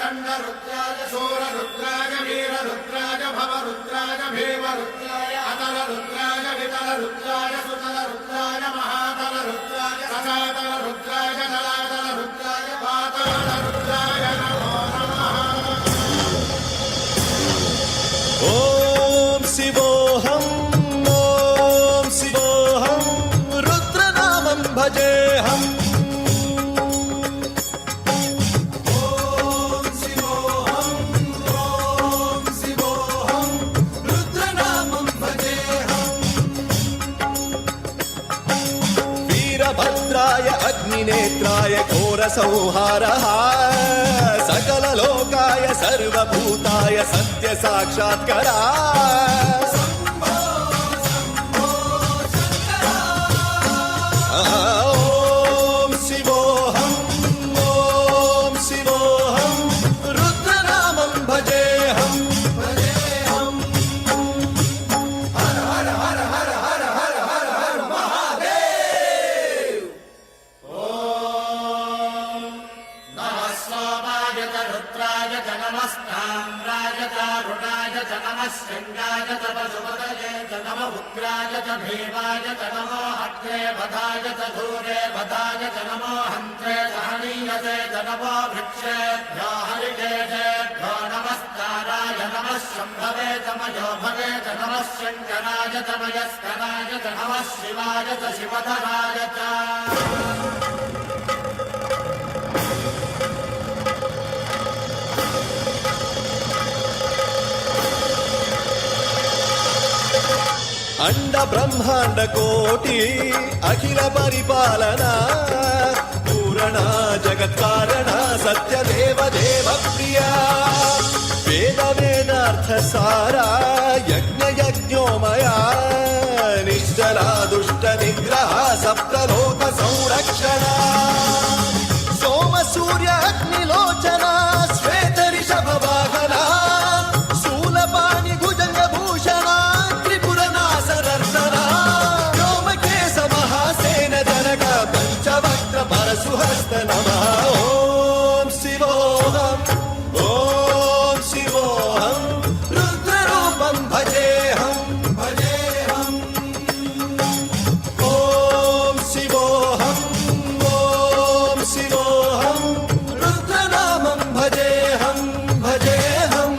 चण्डरुद्राय शूररुद्राय वीररुद्राय भवरुद्राय भीमरुद्राय अतलरुद्राय वितलरुद्राय सुतलरुद्राय महातलरुद्राय सचातलरुद्राय जलातलरुद्राय पातालरुद्राय नमो नमः। ॐ शिवोऽहं ॐ शिवोऽहं रुद्रनामं भजेऽहम्। वीरभद्राय अग्निनेत्राय घोरसंहारः सकललोकाय सर्वभूताय सत्यसाक्षात्करा। ॐ शिवोऽहं ॐ शिवोऽहं रुद्रनामं भजेऽहम्। रुद्राय च नमस्ताम्राय च रुणाय च नमः शृङ्गाय च पशुपतये च नम उग्राय च भीमाय च नमो हत्रे वधाय च धूरे वधाय च नमो हन्त्रे च हनीयते च नमो वृक्षेभ्यो हरिकेशेभ्यो नमस्काराय नमः शम्भवे च मयोभवे च नमः शङ्कराय च मयस्कराय च नमः शिवाय च शिवधराय च। अंड ब्रह्मांड कोटि अखिल परिपालना पूरणा जगत्कारणा सत्यदेव देव प्रिया वेद वेदार्थ सारा यज्ञ यज्ञोमया निश्चला दुष्ट निग्रह सप्तलोक संरक्षणा सोम सूर्य अग्निलोचना श्वेत ऋषभ वाहना शूलपाणि भुजंग भूषणा परशुहस्त नमः। ॐ शिवोऽहं ॐ शिवोऽहं रुद्ररूपं भजेऽहं भजेऽहम्। ॐ शिवोऽहं ॐ शिवोऽहं रुद्रनामं भजेऽहं भजेऽहम्।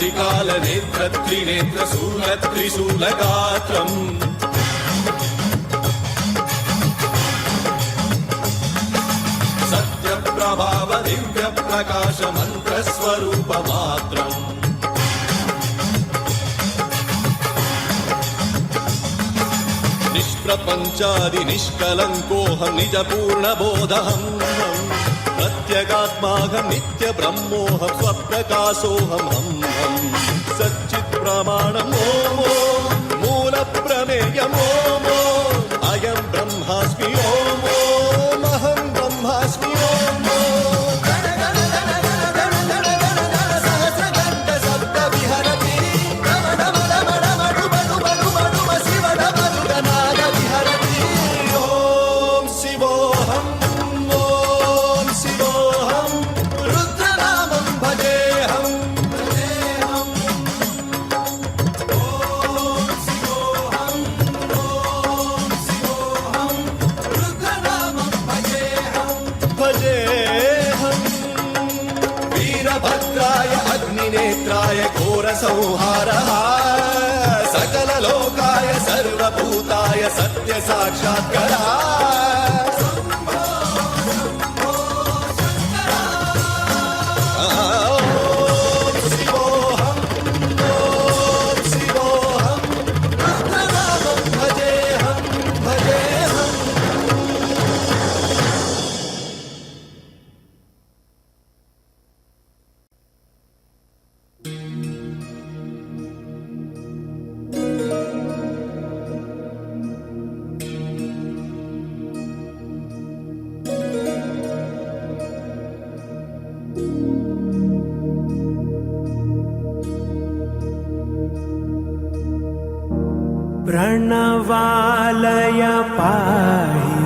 त्रिकालनेत्र त्रिनेत्र शूलत्रिशूलगात्रम् सत्यप्रभाव दिव्यप्रकाश मन्त्रस्वरूपमात्रम् निष्प्रपञ्चादि निष्कलङ्कोऽहं निजपूर्णबोधहम् प्रत्यगात्माहं नित्य ब्रह्मोऽहं स्वप्रकाशोऽहं हं सच्चित् प्रमाणम् ॐ मूल प्रमेयम् ॐ अयं ब्रह्मास्मि ॐ अहं ब्रह्मास्मि ॐ वीरभद्राय अग्निनेत्राय घोरसंहारः सकललोकाय सर्वव्यापकाय सर्वभूताय सत्य साक्षात्कारा प्रणवालय पाहि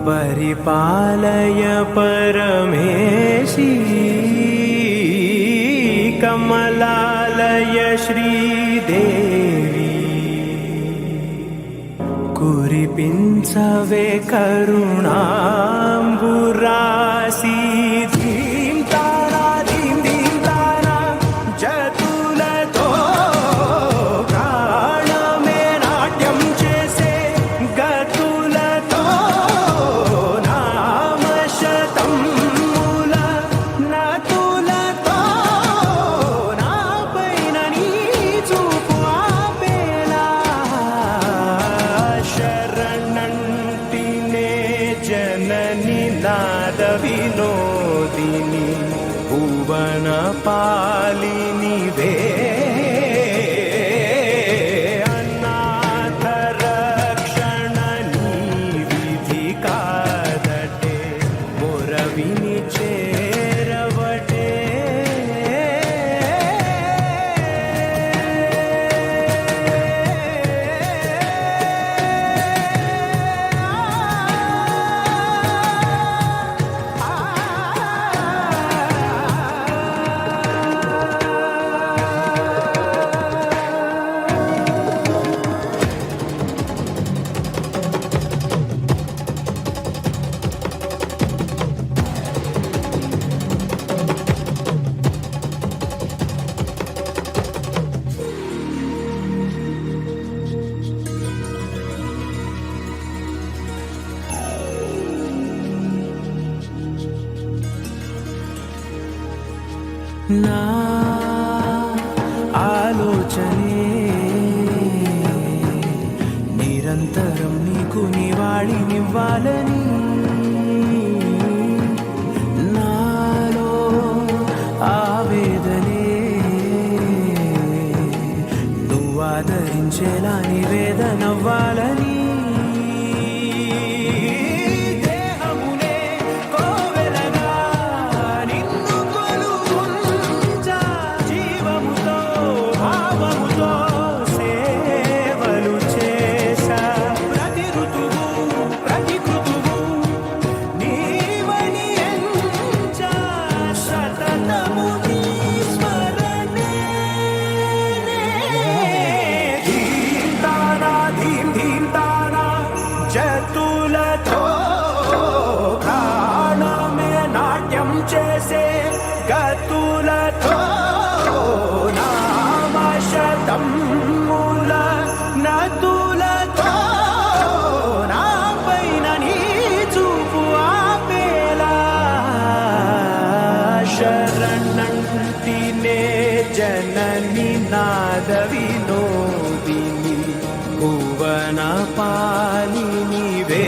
परिपालय परमेशी कमलालय श्रीदेवी कुरिपिंचवे करुणांबुरासी धीं तारा धीं धीं तारा जतुलतो विनोदिनी भुवन पालिनी वे अनाथ रक्षणनी विधि कादटे मोरविनी चेरवटे నా ఆలోచనే నిరంతరం నీకు నివాళినివ్వాలని నాలో ఆవేదనే నువ్వు ఆదరించేలా నివేదనవ్వాలని చేసే గతులతో నామశతం మూల నతులతో నా పైన నీ చూపు ఆపేలా శరణంటినే జనని నాద వినోదిని భువన పాలిని వే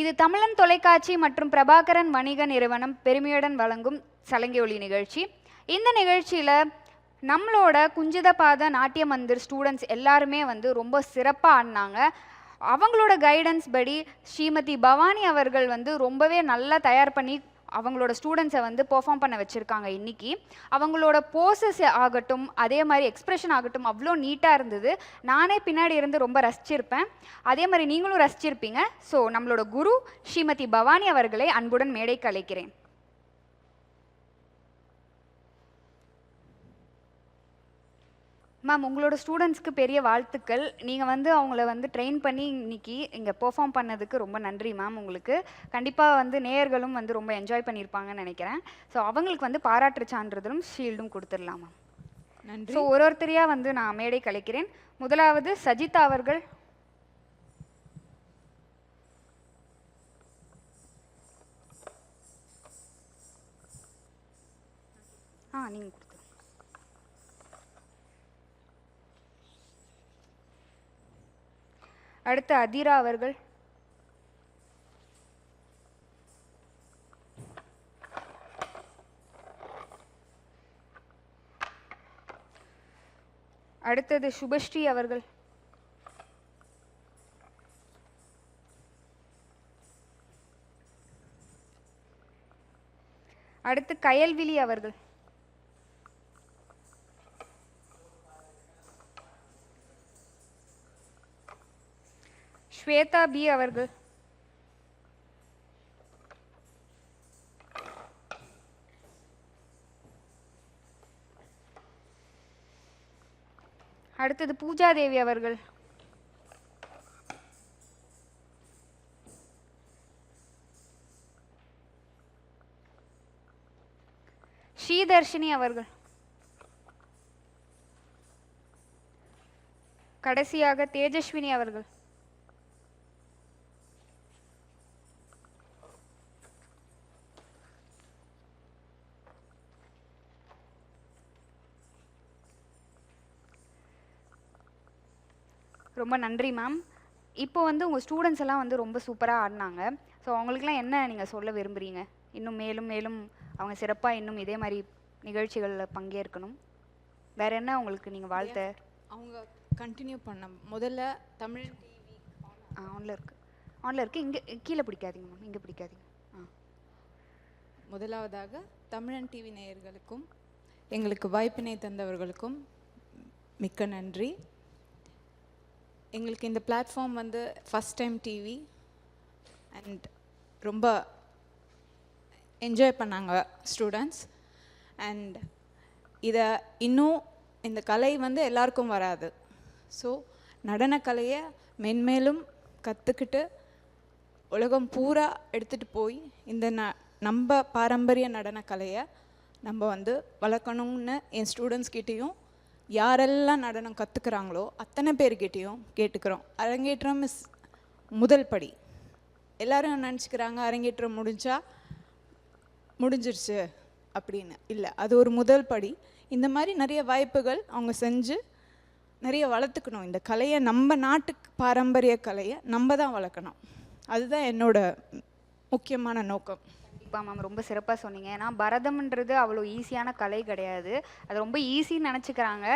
இது தமிழன் தொலைக்காட்சி மற்றும் பிரபாகரன் வணிக நிறுவனம் பெருமையுடன் வழங்கும் சலங்கை ஒலி நிகழ்ச்சி. இந்த நிகழ்ச்சியில் நம்மளோட குஞ்சிதபாத நாட்டிய மந்திர் ஸ்டூடெண்ட்ஸ் எல்லாருமே வந்து ரொம்ப சிறப்பாக ஆடினாங்க. அவங்களோட கைடன்ஸ் படி ஸ்ரீமதி பவானி அவர்கள் வந்து ரொம்பவே நல்லா தயார் பண்ணி அவங்களோட ஸ்டூடெண்ட்ஸை வந்து பெர்ஃபார்ம் பண்ண வச்சுருக்காங்க. இன்றைக்கி அவங்களோட போசஸ் ஆகட்டும், அதே மாதிரி எக்ஸ்ப்ரெஷன் ஆகட்டும் அவ்வளோ நீட்டாக இருந்தது. நானே பின்னாடி இருந்து ரொம்ப ரசிச்சிருப்பேன். அதே மாதிரி நீங்களும் ரசிச்சிருப்பீங்க. ஸோ நம்மளோட குரு ஸ்ரீமதி பவானி அவர்களை அன்புடன் மேடைக்கு அழைக்கிறேன். மேம், உங்களோட ஸ்டூடெண்ட்ஸ்க்கு பெரிய வாழ்த்துக்கள். நீங்கள் வந்து அவங்கள வந்து ட்ரெயின் பண்ணி இன்னைக்கு இங்கே பெர்ஃபார்ம் பண்ணதுக்கு ரொம்ப நன்றி மேம். உங்களுக்கு கண்டிப்பாக வந்து நேயர்களும் வந்து ரொம்ப என்ஜாய் பண்ணியிருப்பாங்கன்னு நினைக்கிறேன். ஸோ அவங்களுக்கு வந்து பாராட்டு சான்றிதழும் ஷீல்டும் கொடுத்துடலாம் மேம். நன்றி. ஸோ ஒருத்தரையாக வந்து நான் மேடை கலைக்கிறேன். முதலாவது சஜிதா அவர்கள். நீங்கள் அடுத்து அதிரா அவர்கள். அடுத்தது சுபஸ்ரீ அவர்கள். அடுத்து கயல்விழி அவர்கள். ஸ்வேதா பி அவர்கள். அடுத்தது பூஜா தேவி அவர்கள். ஸ்ரீதர்ஷினி அவர்கள். கடைசியாக தேஜஸ்வினி அவர்கள். ரொம்ப நன்றி மேம். இப்போ வந்து உங்கள் ஸ்டூடெண்ட்ஸ் எல்லாம் வந்து ரொம்ப சூப்பராக ஆடினாங்க. ஸோ அவங்களுக்குலாம் என்ன நீங்கள் சொல்ல விரும்புகிறீங்க? இன்னும் மேலும் மேலும் அவங்க சிறப்பாக இன்னும் இதே மாதிரி நிகழ்ச்சிகளில் பங்கேற்கணும். வேறு என்ன உங்களுக்கு நீங்கள் வாழ்த்த? அவங்க கண்டினியூ பண்ண முதல்ல தமிழ் டிவி ஆனில் இருக்குது. இங்கே கீழே பிடிக்காதீங்க மேம், இங்கே பிடிக்காதீங்க. முதலாவதாக தமிழன் டிவி நேயர்களுக்கும் எங்களுக்கு வாய்ப்பினை தந்தவர்களுக்கும் மிக்க நன்றி. எங்களுக்கு இந்த பிளாட்ஃபார்ம் வந்து ஃபஸ்ட் டைம் டிவி அண்ட் ரொம்ப என்ஜாய் பண்ணாங்க ஸ்டூடெண்ட்ஸ். அண்ட் இதை இன்னும் இந்த கலை வந்து எல்லாருக்கும் வராது. ஸோ நடனக்கலையை மென்மேலும் கற்றுக்கிட்டு உலகம் பூரா எடுத்துகிட்டு போய் இந்த நம்ம பாரம்பரிய நடனக்கலையை நம்ம வந்து வளர்க்கணும்னு என் ஸ்டூடெண்ட்ஸ்கிட்டையும் யாரெல்லாம் நடனம் கற்றுக்குறாங்களோ அத்தனை பேர்கிட்டையும் கேட்டுக்கிறோம். அரங்கேற்றம் இஸ் முதல் படி. எல்லோரும் நினச்சிக்கிறாங்க அரங்கேற்றம் முடிஞ்சிருச்சு அப்படின்னு. இல்லை, அது ஒரு முதல் படி. இந்த மாதிரி நிறைய வாய்ப்புகள் அவங்க செஞ்சு நிறைய வளர்த்துக்கணும். இந்த கலையை, நம்ம நாட்டுக்கு பாரம்பரிய கலையை நம்ம தான் வளர்க்கணும். அதுதான் என்னோட முக்கியமான நோக்கம். கண்டிப்பாக மேம், ரொம்ப சிறப்பாக சொன்னீங்க. ஏன்னா பரதம்ன்றது அவ்வளோ ஈஸியான கலை கிடையாது. அது ரொம்ப ஈஸின்னு நினச்சிக்கிறாங்க.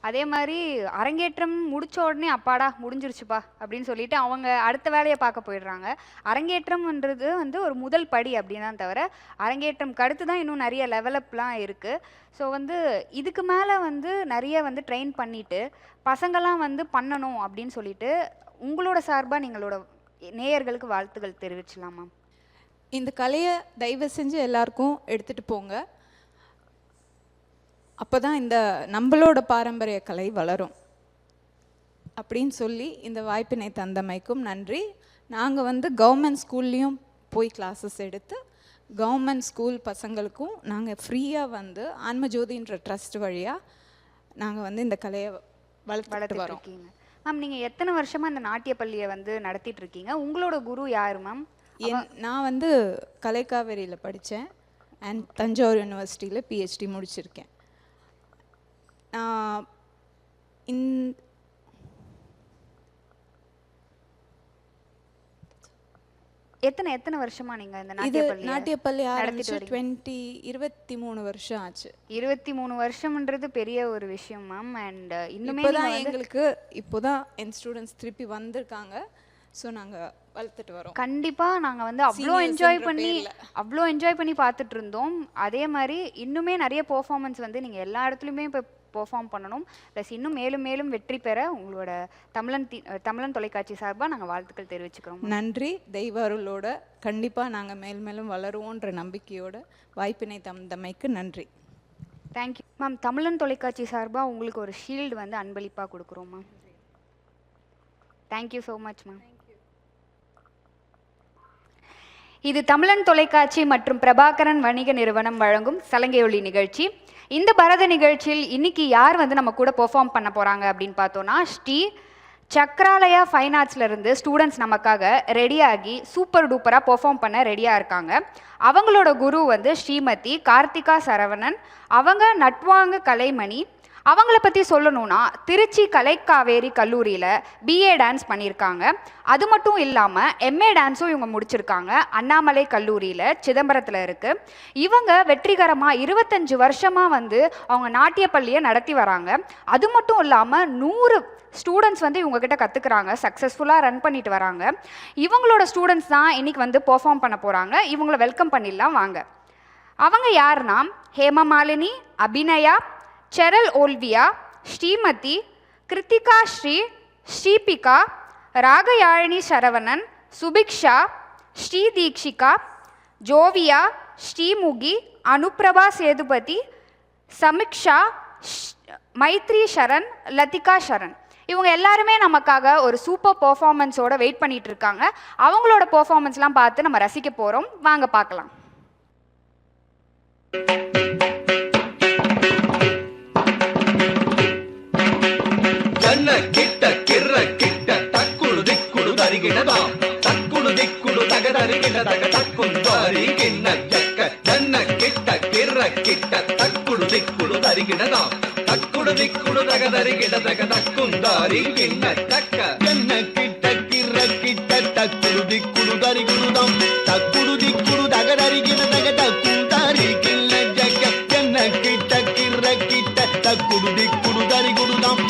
அதே மாதிரி அரங்கேற்றம் முடித்த உடனே அப்பாடா முடிஞ்சிருச்சுப்பா அப்படின்னு சொல்லிட்டு அவங்க அடுத்த வேலையை பார்க்க போயிடுறாங்க. அரங்கேற்றம்ன்றது வந்து ஒரு முதல் படி அப்படின்னு தான் தவிர அரங்கேற்றம்க்கு அடுத்து தான் இன்னும் நிறைய லெவலப்லாம் இருக்குது. ஸோ வந்து இதுக்கு மேலே வந்து நிறைய வந்து ட்ரெயின் பண்ணிவிட்டு பசங்கள்லாம் வந்து பண்ணணும் அப்படின்னு சொல்லிட்டு உங்களோட சார்பாக நீங்களோட நேயர்களுக்கு வாழ்த்துக்கள் தெரிவிச்சலாம் மேம். இந்த கலையை தயவு செஞ்சு எல்லாருக்கும் எடுத்துகிட்டு போங்க. அப்போ தான் இந்த நம்மளோட பாரம்பரிய கலை வளரும் அப்படின்னு சொல்லி இந்த வாய்ப்பினை தந்தமைக்கும் நன்றி. நாங்கள் வந்து கவர்மெண்ட் ஸ்கூல்லேயும் போய் கிளாஸஸ் எடுத்து கவர்மெண்ட் ஸ்கூல் பசங்களுக்கும் நாங்கள் ஃப்ரீயாக வந்து ஆன்மஜோதின்ற ட்ரஸ்ட் வழியாக நாங்கள் வந்து இந்த கலையை வளர்த்துட்டு வரோம். மேம், நீங்கள் எத்தனை வருஷமாக இந்த நாட்டிய பள்ளியை வந்து நடத்திட்டு இருக்கீங்க? உங்களோட குரு யார் மேம்? நான் வந்து கலைக்காவேரியில் படித்தேன் அண்ட் தஞ்சாவூர் யூனிவர்சிட்டியில் பிஹெச்டி முடிச்சிருக்கேன். எத்தனை வருஷமா நீங்க இந்த இது நாட்டியப்பள்ளி நாட்டியப்பள்ளி ஆரம்பிச்சு 23 வருஷம் ஆச்சு. 23 வருஷம்ன்றது பெரிய ஒரு விஷயம் மேம். அண்ட் இன்னுமே இப்போதான் எங்களுக்கு இப்போதான் என் ஸ்டூடெண்ட்ஸ் திருப்பி வந்திருக்காங்க. ஸோ நாங்கள் வளர்த்துட்டு வரோம். கண்டிப்பாக நாங்கள் வந்து அவ்வளோ என்ஜாய் பண்ணி பார்த்துட்டு இருந்தோம். அதே மாதிரி இன்னுமே நிறைய பெர்ஃபார்மன்ஸ் வந்து நீங்கள் எல்லா இடத்துலையுமே இப்போ பெர்ஃபார்ம் பண்ணணும். ப்ளஸ் இன்னும் மேலும் மேலும் வெற்றி பெற உங்களோட தமிழன் தொலைக்காட்சி சார்பாக நாங்கள் வாழ்த்துக்கள் தெரிவிச்சுக்கிறோம். நன்றி. தெய்வ அருளோட கண்டிப்பாக நாங்கள் மேலும் வளருவோன்ற நம்பிக்கையோட வாய்ப்பினை தந்தமைக்கு நன்றி. Thank you ma'am. தமிழன் தொலைக்காட்சி சார்பாக உங்களுக்கு ஒரு ஷீல்டு வந்து அன்பளிப்பாக கொடுக்குறோம் ma'am. Thank you so much ma'am. இது தமிழன் தொலைக்காட்சி மற்றும் பிரபாகரன் வணிக நிறுவனம் வழங்கும் சலங்கையொலி நிகழ்ச்சி. இந்த பரத நிகழ்ச்சியில் இன்னைக்கு யார் வந்து நம்ம கூட பெர்ஃபார்ம் பண்ண போகிறாங்க அப்படின்னு பார்த்தோன்னா, ஸ்ரீ சக்ராலயா ஃபைன் ஆர்ட்ஸ்லேருந்து ஸ்டூடெண்ட்ஸ் நமக்காக ரெடியாகி சூப்பர் டூப்பராக பெர்ஃபார்ம் பண்ண ரெடியாக இருக்காங்க. அவங்களோட குரு வந்து ஸ்ரீமதி கார்த்திகா சரவணன். அவங்க நட்வாங்க கலைமணி. அவங்கள பற்றி சொல்லணும்னா திருச்சி கலைக்காவேரி கல்லூரியில் பிஏ டான்ஸ் பண்ணியிருக்காங்க. அது மட்டும் இல்லாமல் எம்ஏ டான்ஸும் இவங்க முடிச்சிருக்காங்க. அண்ணாமலை கல்லூரியில் சிதம்பரத்தில் இருக்குது. இவங்க வெற்றிகரமாக 25 வருஷமாக வந்து அவங்க நாட்டியப்பள்ளியை நடத்தி வராங்க. அது மட்டும் இல்லாமல் 100 ஸ்டூடெண்ட்ஸ் வந்து இவங்ககிட்ட கற்றுக்குறாங்க. சக்ஸஸ்ஃபுல்லாக ரன் பண்ணிட்டு வராங்க. இவங்களோட ஸ்டூடெண்ட்ஸ் தான் இன்றைக்கி வந்து பெர்ஃபார்ம் பண்ண போகிறாங்க. இவங்கள வெல்கம் பண்ணிடலாம் வாங்க. அவங்க யாருன்னா ஹேமமாலினி, அபிநயா, செரல் ஓல்வியா, ஸ்ரீமதி, கிருத்திகா ஸ்ரீ, ஸ்ரீபிகா, ராகயாழினி சரவணன், சுபிக்ஷா, ஸ்ரீ தீக்ஷிகா, ஜோவியா, ஸ்ரீமுகி, அனுப்ரபா சேதுபதி, சமிக்ஷா, மைத்ரி சரண், லதிகா சரண். இவங்க எல்லாருமே நமக்காக ஒரு சூப்பர் பெர்ஃபார்மன்ஸோட வெயிட் பண்ணிட்டு இருக்காங்க. அவங்களோட பெர்ஃபார்மன்ஸ்லாம் பார்த்து நம்ம ரசிக்க போகிறோம். வாங்க பார்க்கலாம். கிட்ட கிர்ர கிட்ட தக்குடு திக்குடு தரிகிடதாம் தக்குடு திக்குடு தகதரிகிட தக தக்குந்தாரி கிண்ண ஜக்க ஜன்ன கிட்ட கிர்ர கிட்ட தக்குடு திக்குடு தரிகிடதாம் தக்குடு திக்குடு தகதரிகிட தக தக்குந்தாரி கிண்ண ஜக்க ஜன்ன கிட்ட கிர்ர கிட்ட தக்குடு திக்குடு தரிகிடதாம் தக்குடு திக்குடு தகதரிகிட தக தக்குந்தாரி கிண்ண ஜக்க ஜன்ன கிட்ட கிர்ர கிட்ட தக்குடு திக்குடு தரிகிடதாம்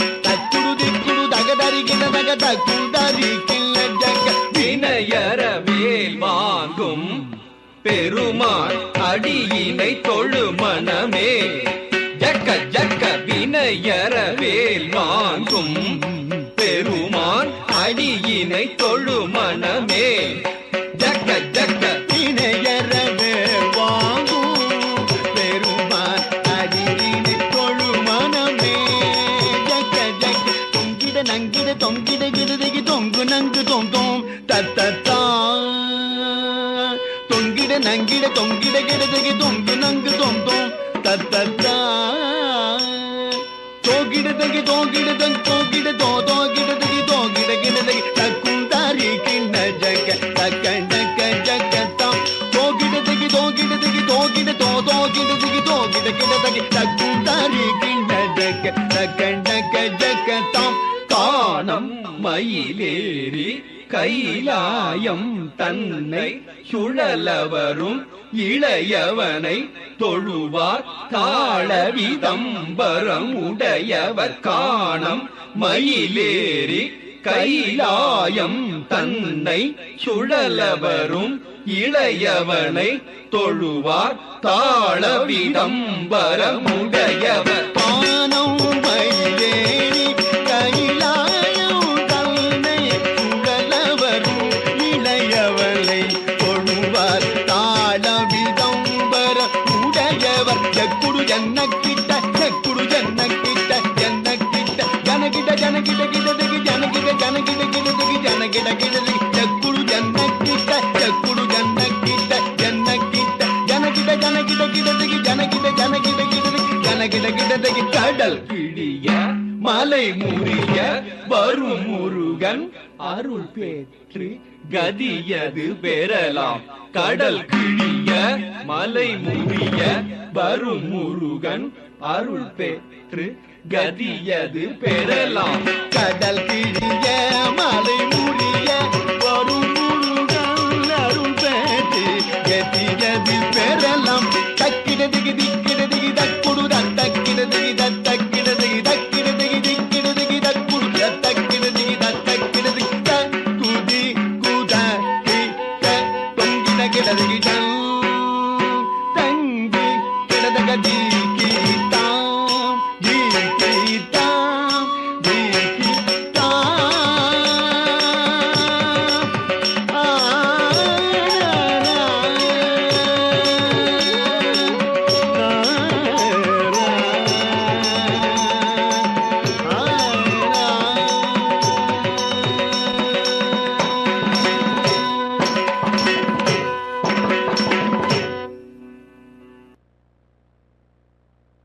வினையற மேல் வாங்கும் பெருமான் அடியினை தொழு மனமே ஜக்க ஜக்க வினையற மேல் வாங்கும் பெருமான் அடியினை தொழு மனமே ஜக்க ஜக்க வினையற மேல் வாங்கும் பெருமான் அடியினை தொழு மனமே ஜக்க ஜக்க தொங்கிட நங்கிட தொங்கிட கிடதகி தொங்கு நங்கு தொங்கும் தத்தத்தா தொங்கிட நங்கிட தொங்கிட கிடதகி தொங்கு நங்கு தொங்கும் தத்தத்தா தோகிடதகி தோகிடதங் தோகிட தோகிடதகி தோகிட கிடதகி தக்குந்தாரி கிண்ண ஜக்க தக்க ஜக்க ஜக்கத்தாம் தோகிடதகி தோகிடதகி தோகிட தோகிடதகி தோகிட கிடதகி தக்குந்தாரி கிண்ண ஜக்க தக்க ஜக்க ஜக்கத்தாம் காணம் மயிலேறி கைலாயம் தன்னை சுழலவரும் இளையவனை தொழுவார் தாளவிதம்பரம் உடையவர் காணம் மயிலேறி கைலாயம் தன்னை சுழலவரும் இளையவனை தொழுவார் தாளவிதம்பரம் உடையவர் காணம் மயிலேறி கைலாயம் தன்னை சுழலவரும் இளையவனை தொழுவார் தாளவிதம்பர உடையவர் ஜக்குடு ஜன்னக்கிட்ட ஜக்குடு ஜன்னக்கிட்ட ஜன்னக்கிட்ட ஜனகிட ஜனகிட கிடதகி ஜனகிட ஜனகிட கிடதகி ஜனகிட கிடதகி ஜக்குடு ஜன்னக்கிட்ட ஜக்குடு ஜன்னக்கிட்ட ஜன்னக்கிட்ட ஜனகிட ஜனகிட கிடதகி ஜனகிட ஜனகிட கிடதகி ஜனகிட கிடதகி கடல் கிழிய மலை முறிய வரும் முருகன் அருள் பெற்று கதியது பெறலாம் கடல் கிழிய மலை முறிய வரும் முருகன் அருள் பெற்று கதியது பெறலாம் கடல் கிழிய மலை முறிய